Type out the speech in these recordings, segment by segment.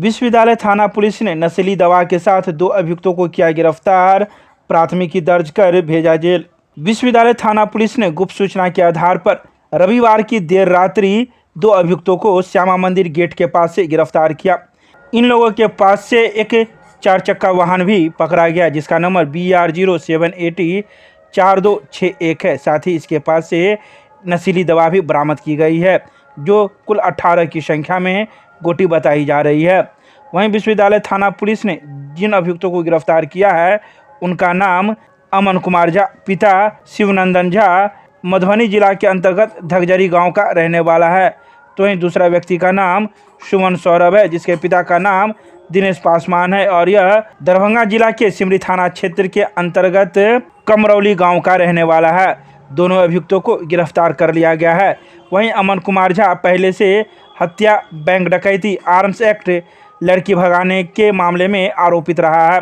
विश्वविद्यालय थाना पुलिस ने नशीली दवा के साथ 2 अभियुक्तों को किया गिरफ्तार, प्राथमिकी दर्ज कर भेजा जेल। विश्वविद्यालय थाना पुलिस ने गुप्त सूचना के आधार पर रविवार की देर रात्रि 2 अभियुक्तों को श्यामा मंदिर गेट के पास से गिरफ्तार किया। इन लोगों के पास से एक 4 चक्का वाहन भी पकड़ा गया जिसका नंबर BR07804261 है। साथ ही इसके पास से नशीली दवा भी बरामद की गई है जो कुल 18 की संख्या में गोटी बताई जा रही है। वहीं विश्वविद्यालय थाना पुलिस ने जिन अभियुक्तों को गिरफ्तार किया है उनका नाम अमन कुमार झा, पिता शिवनंदन झा, मधुबनी जिला के अंतर्गत धगजरी गांव का रहने वाला है। तो वहीं दूसरा व्यक्ति का नाम सुमन सौरभ है जिसके पिता का नाम दिनेश पासवान है और यह दरभंगा जिला के सिमरी थाना क्षेत्र के अंतर्गत कमरौली गांव का रहने वाला है। दोनों अभियुक्तों को गिरफ्तार कर लिया गया है। वहीं अमन कुमार झा पहले से हत्या, बैंक डकैती, आर्म्स एक्ट, लड़की भगाने के मामले में आरोपित रहा है।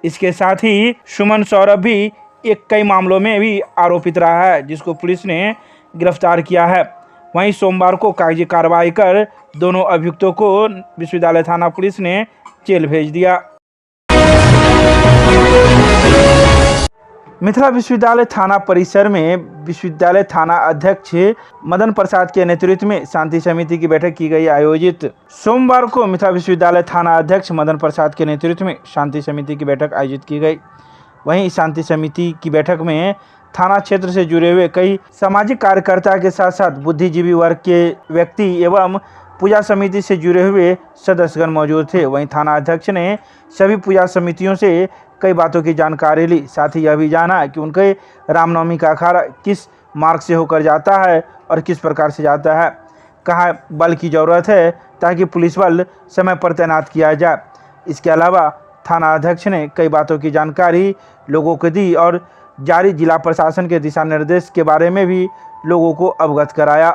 इसके साथ ही सुमन सौरभ भी कई मामलों में भी आरोपित रहा है जिसको पुलिस ने गिरफ्तार किया है। वहीं सोमवार को कागजी कार्रवाई कर दोनों अभियुक्तों को विश्वविद्यालय थाना पुलिस ने जेल भेज दिया। मिथिला विश्वविद्यालय थाना परिसर में विश्वविद्यालय थाना अध्यक्ष मदन प्रसाद के नेतृत्व में शांति समिति की बैठक की गई आयोजित। सोमवार को मिथिला विश्वविद्यालय थाना अध्यक्ष मदन प्रसाद के नेतृत्व में शांति समिति की बैठक आयोजित की गई। वहीं शांति समिति की बैठक में थाना क्षेत्र से जुड़े हुए कई सामाजिक कार्यकर्ता के साथ साथ बुद्धिजीवी वर्ग के व्यक्ति एवं पूजा समिति से जुड़े हुए सदस्यगण मौजूद थे। वहीं थाना अध्यक्ष ने सभी पूजा समितियों से कई बातों की जानकारी ली। साथ ही यह भी जाना कि उनके रामनवमी का अखाड़ा किस मार्ग से होकर जाता है और किस प्रकार से जाता है, कहाँ बल की ज़रूरत है ताकि पुलिस बल समय पर तैनात किया जाए। इसके अलावा थाना अध्यक्ष ने कई बातों की जानकारी लोगों को दी और जारी जिला प्रशासन के दिशा निर्देश के बारे में भी लोगों को अवगत कराया।